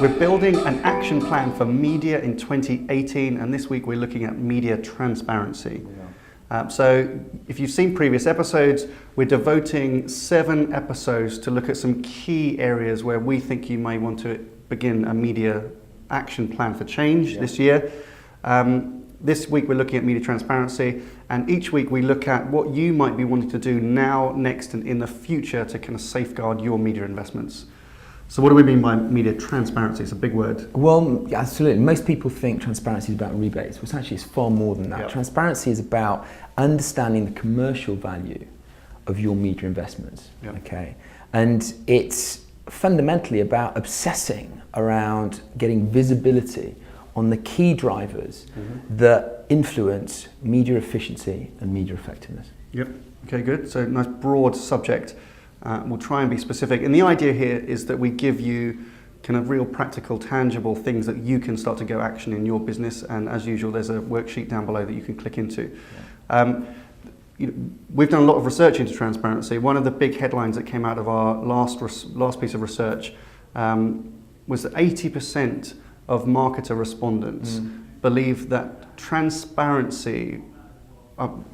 We're building an action plan for media in 2018, and this week we're looking at media transparency. So if you've seen previous episodes, we're devoting 7 episodes to look at some key areas where we think you may want to begin a media action plan for change this year. This week we're looking at media transparency, and each week we look at what you might be wanting to do now, next, and in the future to kind of safeguard your media investments. So what do we mean by media transparency? It's a big word. Well, absolutely. Most people think transparency is about rebates, but actually it's far more than that. Yep. Transparency is about understanding the commercial value of your media investments. Yep. Okay, and it's fundamentally about obsessing around getting visibility on the key drivers that influence media efficiency and media effectiveness. Yep. Okay, good. So nice broad subject. We'll try and be specific. And the idea here is that we give you kind of real practical, tangible things that you can start to go action in your business. And as usual, there's a worksheet down below that you can click into. We've done a lot of research into transparency. One of the big headlines that came out of our last piece of research was that 80% of marketer respondents believe that transparency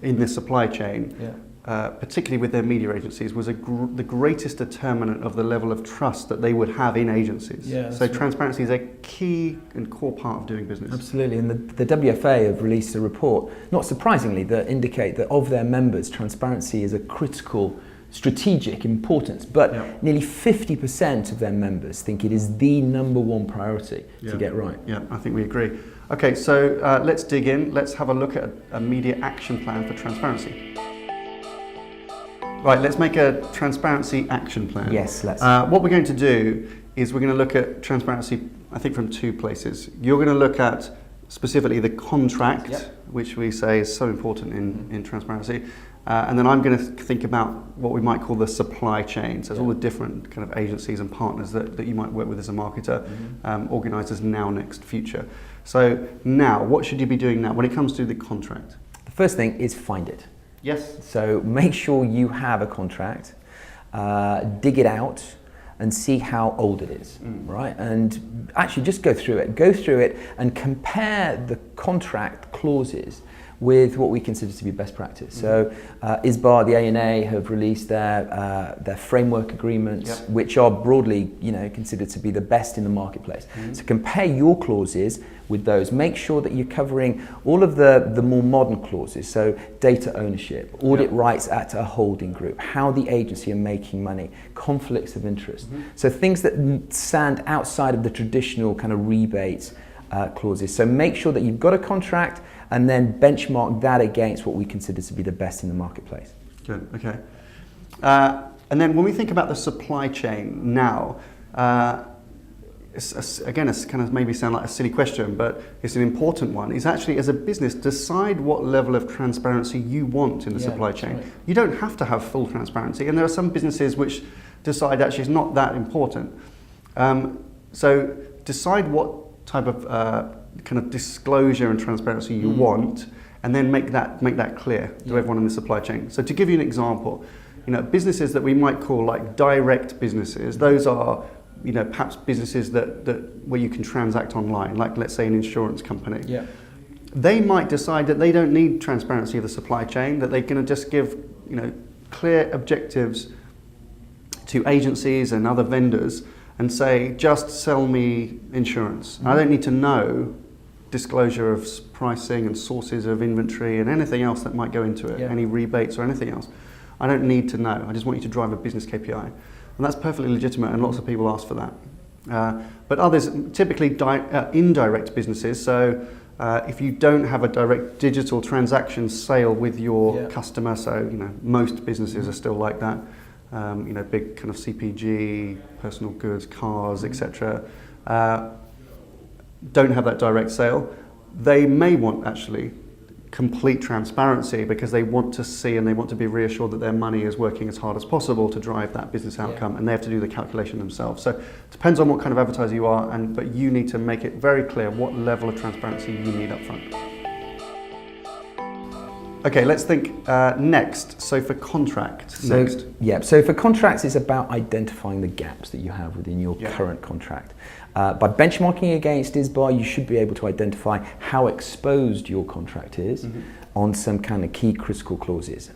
in the supply chain, particularly with their media agencies, was the greatest determinant of the level of trust that they would have in agencies. So transparency is a key and core part of doing business. Absolutely, and the WFA have released a report, not surprisingly, that indicate that of their members, transparency is a critical strategic importance, but nearly 50% of their members think it is the number one priority to get right. Yeah, I think we agree. Okay, so let's dig in. Let's have a look at a media action plan for transparency. Right, let's make a transparency action plan. Yes, let's. What we're going to do is we're going to look at transparency, I think, from 2 places. You're going to look at specifically the contract, which we say is so important in transparency. And then I'm going to think about what we might call the supply chain. So it's all the different kind of agencies and partners that you might work with as a marketer, organised as now, next, future. So now, what should you be doing now when it comes to the contract? The first thing is find it. Yes. So make sure you have a contract, dig it out and see how old it is, right? And actually just go through it and compare the contract clauses with what we consider to be best practice. So ISBA, the ANA, have released their framework agreements, which are broadly, considered to be the best in the marketplace. So compare your clauses with those. Make sure that you're covering all of the more modern clauses. So data ownership, audit rights at a holding group, how the agency are making money, conflicts of interest. So things that stand outside of the traditional kind of rebates clauses. So make sure that you've got a contract and then benchmark that against what we consider to be the best in the marketplace. Good, okay. And then when we think about the supply chain now, it's kind of maybe sound like a silly question, but it's an important one, is actually as a business, decide what level of transparency you want in the supply chain. Right. You don't have to have full transparency, and there are some businesses which decide actually it's not that important. So decide what type of kind of disclosure and transparency you want, and then make that clear to everyone in the supply chain. So to give you an example, businesses that we might call like direct businesses, those are perhaps businesses that where you can transact online, like let's say an insurance company. They might decide that they don't need transparency of the supply chain, that they're going to just give clear objectives to agencies and other vendors and say, just sell me insurance. I don't need to know disclosure of pricing and sources of inventory and anything else that might go into it, any rebates or anything else. I don't need to know. I just want you to drive a business KPI. And that's perfectly legitimate, and lots of people ask for that. But others, typically indirect businesses, so if you don't have a direct digital transaction sale with your customer, so most businesses are still like that, big kind of CPG, personal goods, cars, etc., don't have that direct sale, they may want actually complete transparency because they want to see and they want to be reassured that their money is working as hard as possible to drive that business outcome, and they have to do the calculation themselves. So it depends on what kind of advertiser you are, but you need to make it very clear what level of transparency you need up front. Okay, let's think next. So for contract, next. Yeah, so for contracts, it's about identifying the gaps that you have within your current contract. By benchmarking against ISBA, you should be able to identify how exposed your contract is on some kind of key critical clauses.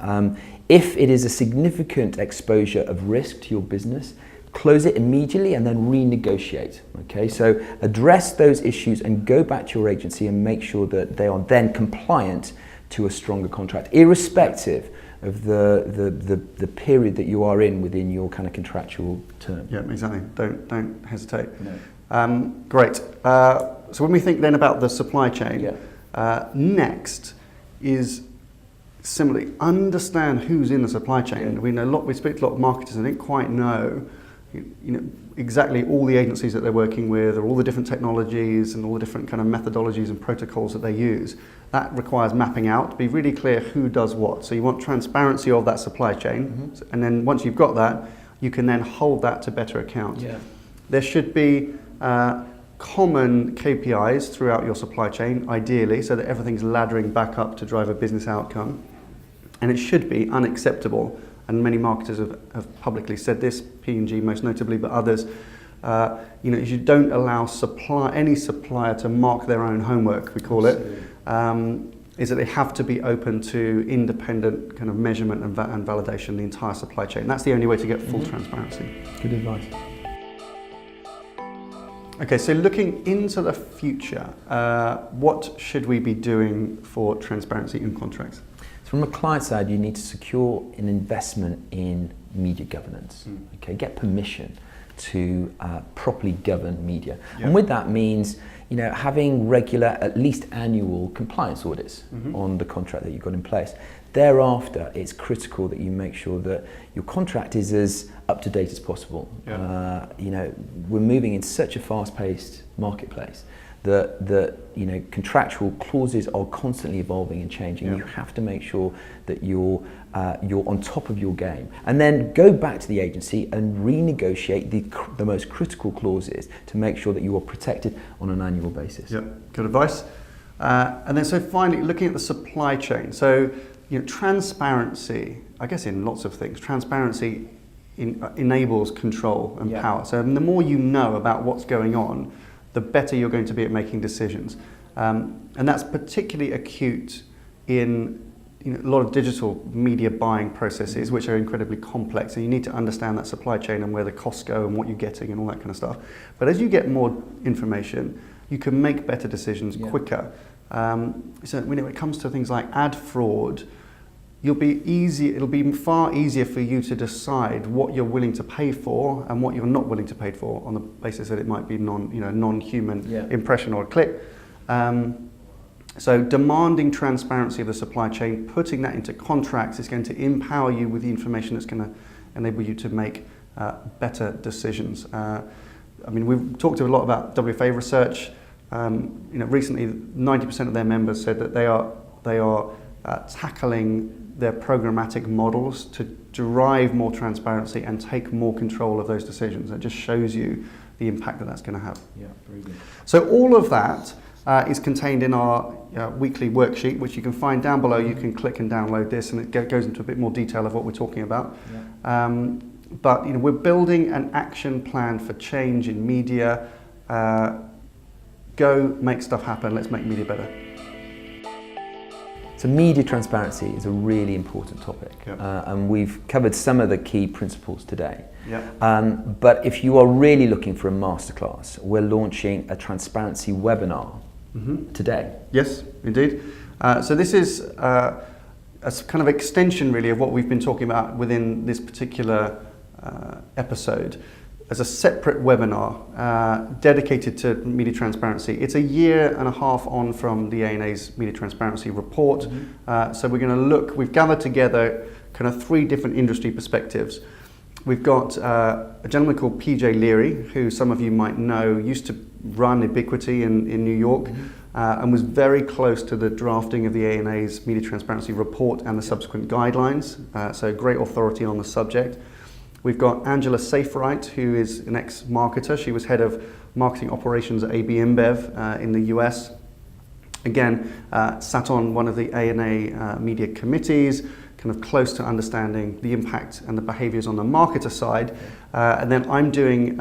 If it is a significant exposure of risk to your business, close it immediately and then renegotiate. Okay, so address those issues and go back to your agency and make sure that they are then compliant to a stronger contract, irrespective of the period that you are in within your kind of contractual term. Yeah, exactly. Don't hesitate. No. Great. So when we think then about the supply chain, next is similarly understand who's in the supply chain. We speak to a lot of marketers and didn't quite know exactly all the agencies that they're working with, or all the different technologies and all the different kind of methodologies and protocols that they use. That requires mapping out to be really clear who does what. So you want transparency of that supply chain, and then once you've got that, you can then hold that to better account. There should be common KPIs throughout your supply chain, ideally, so that everything's laddering back up to drive a business outcome. And it should be unacceptable, and many marketers have publicly said this, P&G most notably, but others, you don't allow any supplier to mark their own homework, we call it, is that they have to be open to independent kind of measurement and validation, the entire supply chain. That's the only way to get full transparency. Good advice. Okay, so looking into the future, what should we be doing for transparency in contracts? From a client side, you need to secure an investment in media governance. Okay, get permission to properly govern media, and with that means having regular, at least annual compliance audits on the contract that you've got in place. Thereafter, it's critical that you make sure that your contract is as up to date as possible. We're moving in such a fast-paced marketplace that contractual clauses are constantly evolving and changing. You have to make sure that you're on top of your game, and then go back to the agency and renegotiate the most critical clauses to make sure that you are protected on an annual basis. Good advice. And then so finally, looking at the supply chain. So transparency, I guess in lots of things, transparency enables control and power. So the more you know about what's going on, the better you're going to be at making decisions. And that's particularly acute in a lot of digital media buying processes, which are incredibly complex, and you need to understand that supply chain and where the costs go and what you're getting and all that kind of stuff. But as you get more information, you can make better decisions quicker. So when it comes to things like ad fraud, it'll be far easier for you to decide what you're willing to pay for and what you're not willing to pay for, on the basis that it might be non-human impression or a click. So demanding transparency of the supply chain, putting that into contracts, is going to empower you with the information that's going to enable you to make better decisions. We've talked a lot about WFA research. Recently, 90% of their members said that they are tackling their programmatic models to derive more transparency and take more control of those decisions. It just shows you the impact that that's going to have. Yeah, very good. So all of that is contained in our weekly worksheet, which you can find down below. You can click and download this, and it goes into a bit more detail of what we're talking about. But we're building an action plan for change in media. Go make stuff happen. Let's make media better. So media transparency is a really important topic, and we've covered some of the key principles today. But if you are really looking for a masterclass, we're launching a transparency webinar today. Yes, indeed. So this is a kind of extension really of what we've been talking about within this particular episode, as a separate webinar dedicated to media transparency. It's a year and a half on from the ANA's media transparency report. So we've gathered together kind of 3 different industry perspectives. We've got a gentleman called PJ Leary, who some of you might know, used to run Ubiquity in New York, and was very close to the drafting of the ANA's media transparency report and the subsequent guidelines. So great authority on the subject. We've got Angela Safewright, who is an ex-marketer. She was head of marketing operations at AB InBev in the US. Again, sat on one of the A&A media committees, kind of close to understanding the impact and the behaviours on the marketer side. And then I'm doing,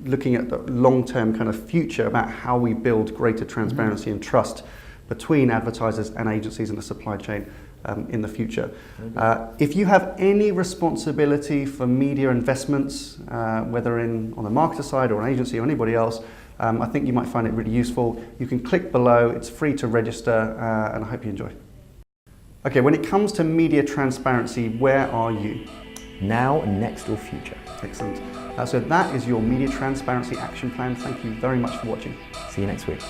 looking at the long-term kind of future about how we build greater transparency and trust between advertisers and agencies in the supply chain in the future. If you have any responsibility for media investments, whether on the marketer side or an agency or anybody else, I think you might find it really useful. You can click below, it's free to register, and I hope you enjoy. Okay, when it comes to media transparency, where are you? Now, next or future. Excellent. So that is your media transparency action plan. Thank you very much for watching. See you next week.